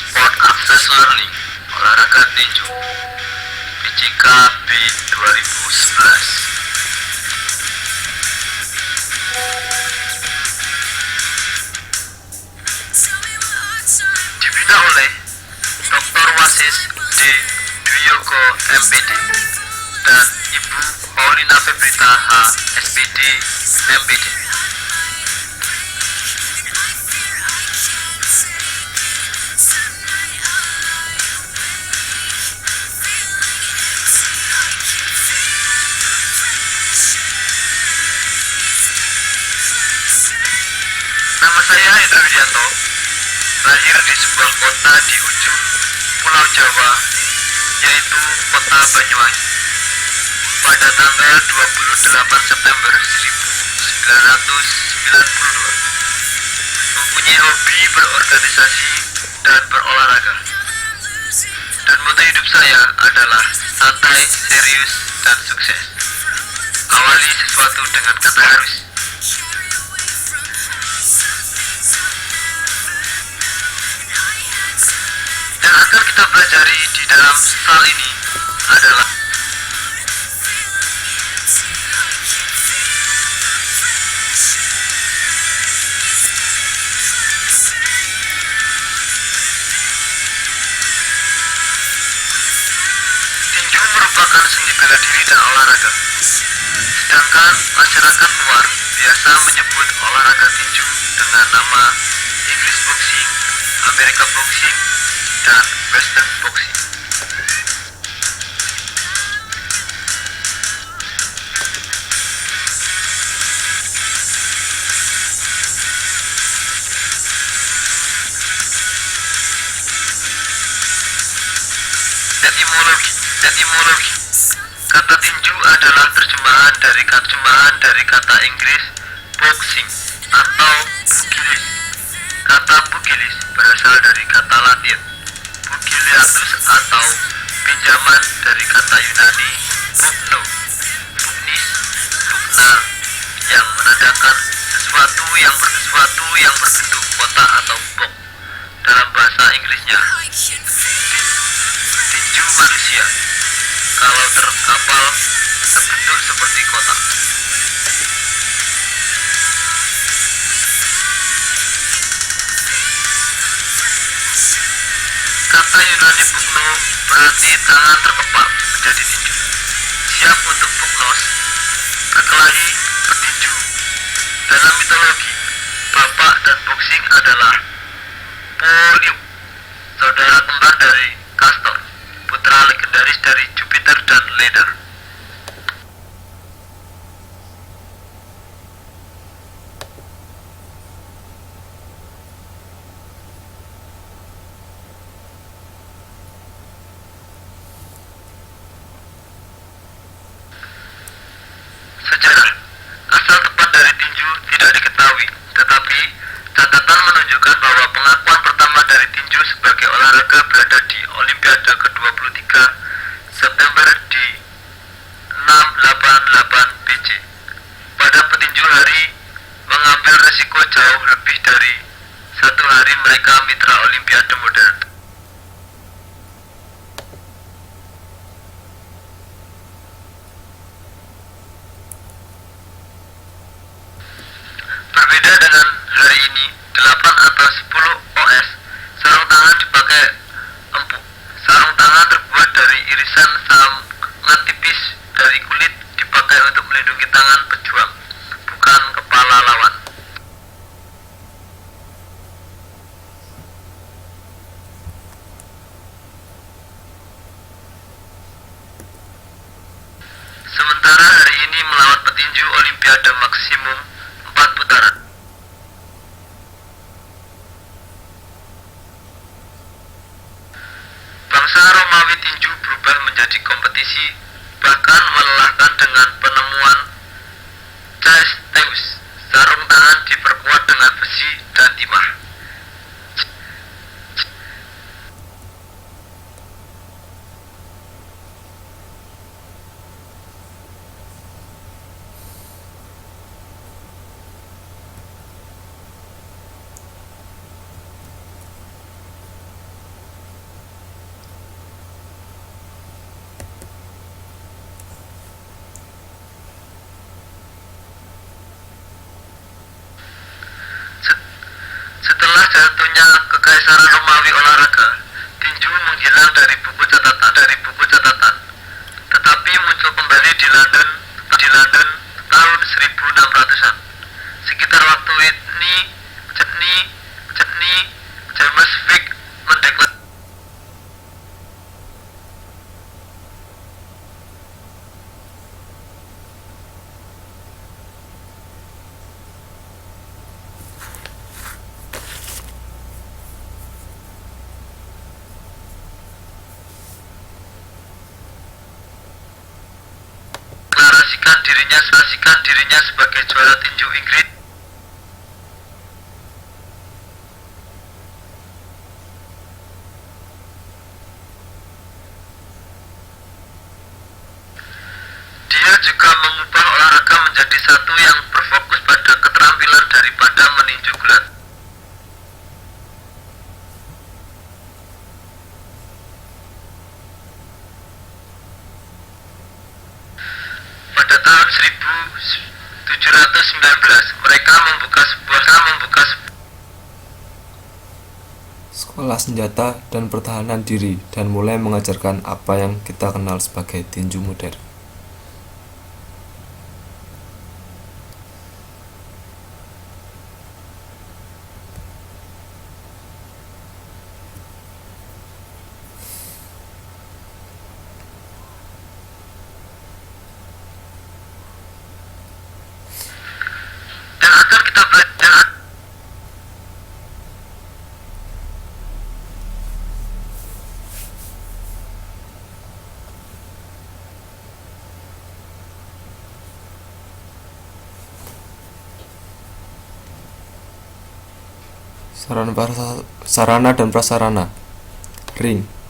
Sport Access Learning Olahraga Tinju PCKB 2011 dibina oleh Dr. Wasis D. Dwiyoko MPD dan Ibu Paulina Febrita H. SPD MPD. Nama saya Hendra Widianto, lahir di sebuah kota di ujung Pulau Jawa, yaitu kota Banyuwangi, pada tanggal 28 September 1992. Mempunyai hobi berorganisasi dan berolahraga. Dan moto hidup saya adalah santai, serius, dan sukses. Awali sesuatu dengan kata harus. Dan akan kita pelajari di dalam hal ini adalah tinju merupakan seni bela diri dan olahraga. Sedangkan masyarakat luar biasa menyebut olahraga tinju dengan nama English boxing, American boxing, dan Western boxing. Etimologi. Kata tinju adalah terjemahan dari kata Inggris boxing atau pugilis. Kata pugilis berasal dari kata Latin pugiliatus atau pinjaman dari kata Yunani pugno, pugnis, pugna, yang menandakan sesuatu yang berbentuk kotak atau box. Dalam bahasa Inggrisnya, tinju manusia kalau terkapal terbentuk seperti kotak. Kata Yunani pugno berarti tangan terkepal menjadi tinju. Siap untuk pugnos, berkelahi, bertinju. Dalam mitologi, bapak dan boxing adalah Polium, saudara kembar dari Castor, putra legendaris dari Jupiter dan Leda. Sejarah. Asal tepat dari tinju tidak diketahui, tetapi catatan menunjukkan bahwa pengakuan pertama dari tinju sebagai olahraga berada di Olimpiade ke-23 September di 688 BC. Pada petinju hari mengambil resiko jauh lebih dari satu hari mereka mitra Olimpiade modern. Berbeda dengan hari ini, 8 atau 10 OS, sarung tangan dipakai empuk. Sarung tangan terbuat dari irisan sangat tipis dari kulit dipakai untuk melindungi tangan pejuang, bukan kepala lawan. Sementara hari ini melawat petinju Olimpiade maksimum 4 putaran. Bangsa Romawi tinju berubah menjadi kompetisi, bahkan melelahkan dengan penemuan Chastseus. Sarung tangan diperkuat dengan besi dan timah. hilang dari buku catatan, tetapi muncul kembali di London tahun 1600-an. Sekitar waktu ini, James Vick mendeklarasikan dirinya sebagai juara tinju Inggris. Dia juga mengubah olahraga menjadi satu yang berfokus pada keterampilan daripada meninju gulat. Pada tahun 1719, mereka membuka sekolah senjata dan pertahanan diri dan mulai mengajarkan apa yang kita kenal sebagai tinju modern. dan akan kita belajar. Sarana dan prasarana. Ring.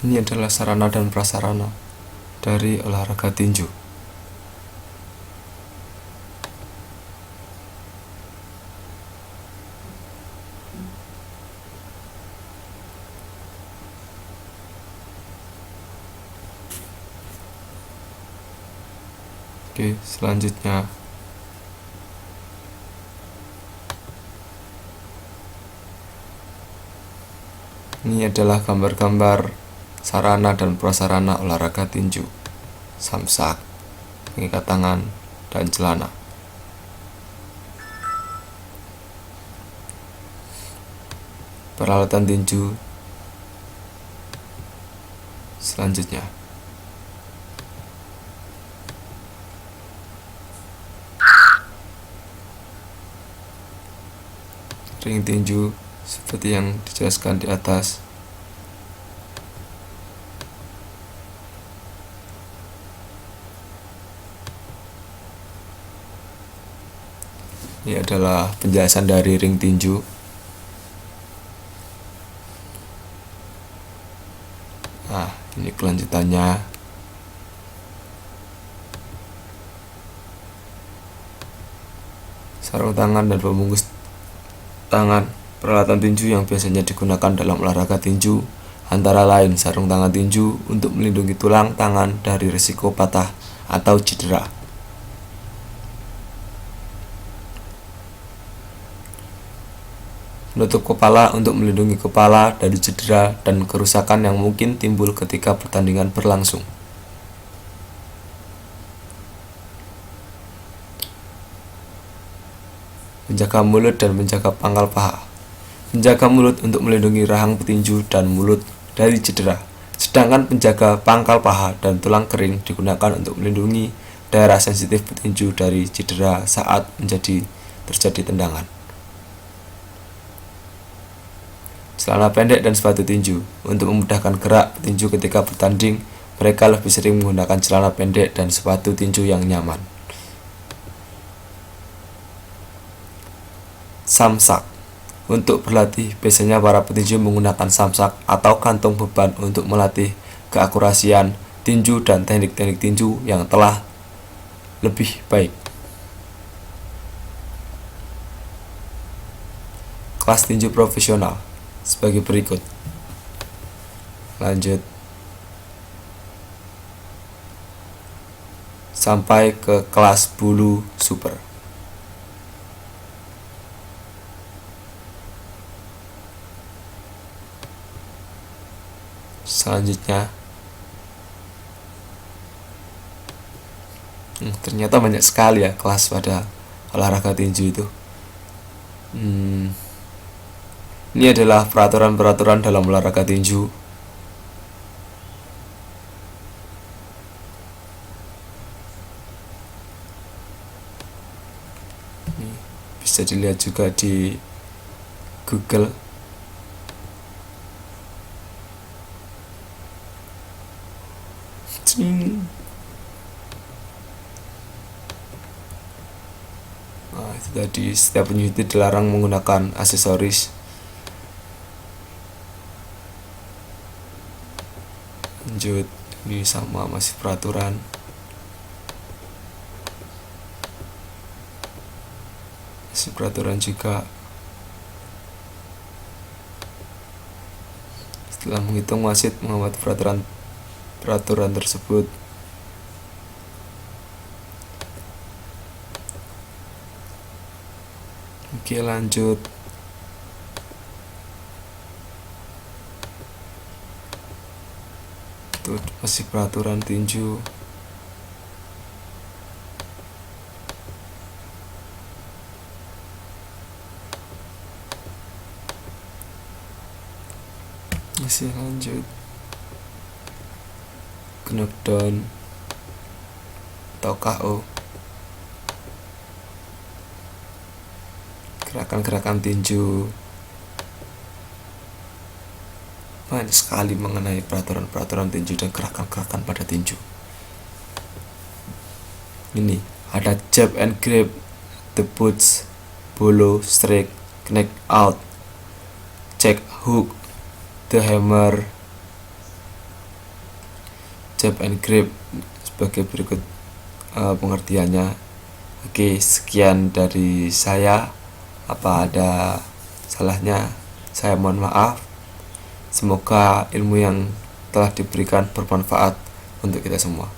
Ini adalah sarana dan prasarana dari olahraga tinju. Oke, selanjutnya ini adalah gambar-gambar sarana dan prasarana olahraga tinju. Samsak, pengikat tangan, dan celana. Peralatan tinju selanjutnya. Ring tinju seperti yang dijelaskan di atas. Ini adalah penjelasan dari ring tinju. Nah, ini kelanjutannya. Sarung tangan dan pembungkus tangan. Peralatan tinju yang biasanya digunakan dalam olahraga tinju antara lain sarung tangan tinju untuk melindungi tulang tangan dari risiko patah atau cedera. Penutup kepala untuk melindungi kepala dari cedera dan kerusakan yang mungkin timbul ketika pertandingan berlangsung. Penjaga mulut dan penjaga pangkal paha. Penjaga mulut untuk melindungi rahang petinju dan mulut dari cedera, Sedangkan penjaga pangkal paha dan tulang kering digunakan untuk melindungi daerah sensitif petinju dari cedera saat terjadi tendangan. Celana pendek dan sepatu tinju. Untuk memudahkan gerak petinju ketika bertanding, mereka lebih sering menggunakan celana pendek dan sepatu tinju yang nyaman. Samsak. Untuk berlatih, biasanya para petinju menggunakan samsak atau kantung beban untuk melatih keakurasian tinju dan teknik-teknik tinju yang telah lebih baik. Kelas tinju profesional sebagai berikut. Lanjut sampai ke kelas bulu super. Selanjutnya, ternyata banyak sekali ya kelas pada olahraga tinju itu. Ini adalah peraturan-peraturan dalam olahraga tinju. Ini bisa dilihat juga di Google. Nah, itu tadi, setiap penyuti dilarang menggunakan aksesoris. Lanjut, ini sama masih peraturan. Masih peraturan juga. Setelah menghitung, wasit membuat peraturan tersebut. Oke, lanjut. Itu masih peraturan tinju. Masih lanjut. Knockdown atau KO. Gerakan-gerakan tinju. Banyak sekali mengenai peraturan-peraturan tinju dan gerakan-gerakan pada tinju. Ini ada jab and grab, the boots, bolo, strike, knock out, check hook, the hammer. Jab and grab sebagai berikut pengertiannya. Oke, sekian dari saya. Apa ada salahnya, saya mohon maaf. Semoga ilmu yang telah diberikan bermanfaat untuk kita semua.